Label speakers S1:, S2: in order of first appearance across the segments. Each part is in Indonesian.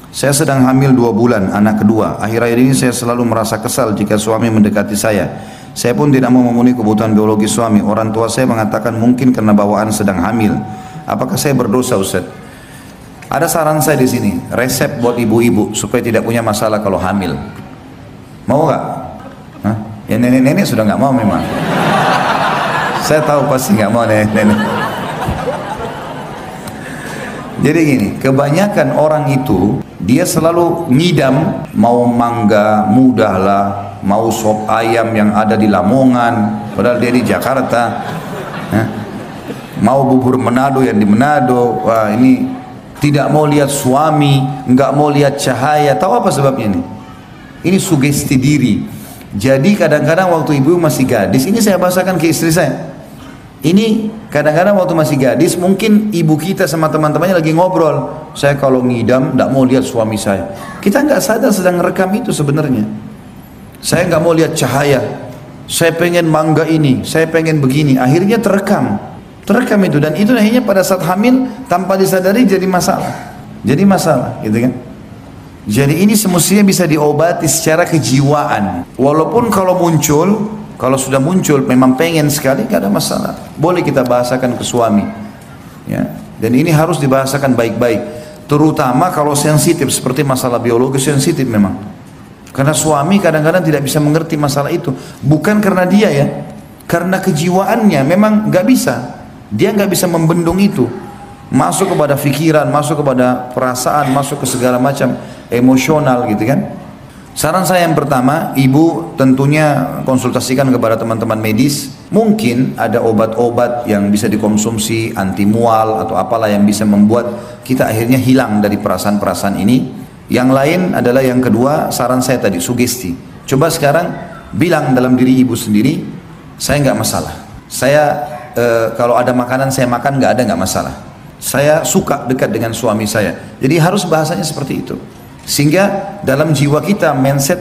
S1: Saya sedang hamil 2 bulan, anak kedua. Akhir-akhir ini saya selalu merasa kesal jika suami mendekati saya. Saya pun tidak mau memenuhi kebutuhan biologis suami. Orang tua saya mengatakan mungkin karena bawaan sedang hamil. Apakah saya berdosa, Ustaz? Ada saran saya di sini, resep buat ibu-ibu supaya tidak punya masalah kalau hamil. Mau nggak? Hah? Ya nenek-nenek sudah nggak mau memang. Saya tahu pasti nggak mau nenek-nenek. Jadi gini, kebanyakan orang itu dia selalu ngidam, mau mangga mudah lah, mau sop ayam yang ada di Lamongan, padahal dia di Jakarta, mau bubur Manado yang di Manado. Wah, ini tidak mau lihat suami, nggak mau lihat cahaya. Tahu apa sebabnya ini? Ini sugesti diri. Jadi kadang-kadang waktu ibu masih gadis, ini saya bahasakan ke istri saya. Ini kadang-kadang waktu masih gadis, mungkin ibu kita sama teman-temannya lagi ngobrol. Saya kalau ngidam, tidak mau lihat suami saya. Kita nggak sadar sedang rekam itu sebenarnya. Saya nggak mau lihat cahaya. Saya pengen mangga ini, saya pengen begini. Akhirnya terekam itu, dan itu akhirnya pada saat hamil tanpa disadari jadi masalah. Jadi masalah, gitu kan? Jadi ini semestinya bisa diobati secara kejiwaan. Walaupun kalau sudah muncul memang pengen sekali, gak ada masalah, boleh kita bahasakan ke suami ya. Dan ini harus dibahasakan baik-baik, terutama kalau sensitif seperti masalah biologis, sensitif memang, karena suami kadang-kadang tidak bisa mengerti masalah itu, bukan karena dia ya, karena kejiwaannya memang gak bisa, dia gak bisa membendung itu, masuk kepada pikiran, masuk kepada perasaan, masuk ke segala macam emosional gitu kan. Saran saya yang pertama, ibu tentunya konsultasikan kepada teman-teman medis. Mungkin ada obat-obat yang bisa dikonsumsi, anti mual atau apalah yang bisa membuat kita akhirnya hilang dari perasaan-perasaan ini. Yang lain adalah yang kedua, saran saya tadi, sugesti. Coba sekarang bilang dalam diri ibu sendiri, saya nggak masalah. Saya kalau ada makanan saya makan, nggak masalah. Saya suka dekat dengan suami saya. Jadi harus bahasanya seperti itu. Sehingga dalam jiwa kita,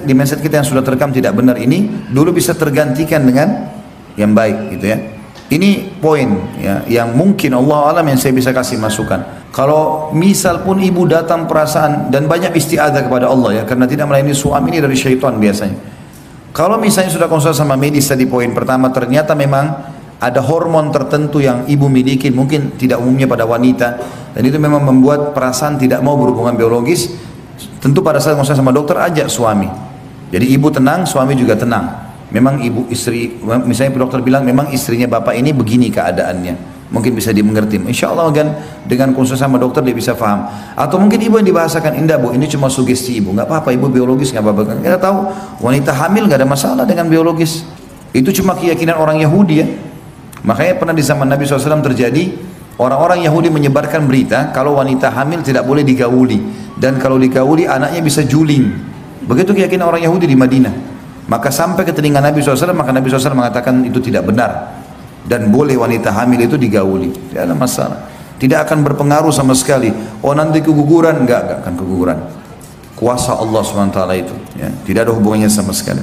S1: di mindset kita yang sudah terekam tidak benar ini dulu bisa tergantikan dengan yang baik gitu ya. Ini poin ya, yang mungkin Allah alam yang saya bisa kasih masukan. Kalau misal pun ibu datang perasaan, dan banyak isti'adzah kepada Allah ya, karena tidak melayani suami ini dari syaitan biasanya. Kalau misalnya sudah konsultasi sama medis tadi, poin pertama ternyata memang ada hormon tertentu yang ibu miliki, mungkin tidak umumnya pada wanita, dan itu memang membuat perasaan tidak mau berhubungan biologis. Tentu pada saat konsultasi sama dokter, ajak suami. Jadi ibu tenang, suami juga tenang. Memang istri, misalnya dokter bilang memang istrinya bapak ini begini keadaannya, mungkin bisa dimengerti. Insya Allah kan dengan konsultasi sama dokter dia bisa paham. Atau mungkin ibu yang dibahasakan, indah bu, ini cuma sugesti ibu, nggak apa-apa, ibu biologis nggak apa-apa. Kita tahu wanita hamil nggak ada masalah dengan biologis. Itu cuma keyakinan orang Yahudi ya. Makanya pernah di zaman Nabi SAW terjadi, orang-orang Yahudi menyebarkan berita kalau wanita hamil tidak boleh digauli, dan kalau digauli anaknya bisa juling. Begitu keyakinan orang Yahudi di Madinah. Maka sampai ke telinga Nabi SAW, maka Nabi SAW mengatakan itu tidak benar, dan boleh wanita hamil itu digauli, tidak ada masalah, tidak akan berpengaruh sama sekali. Oh nanti keguguran, enggak akan keguguran. Kuasa Allah SWT itu ya, tidak ada hubungannya sama sekali.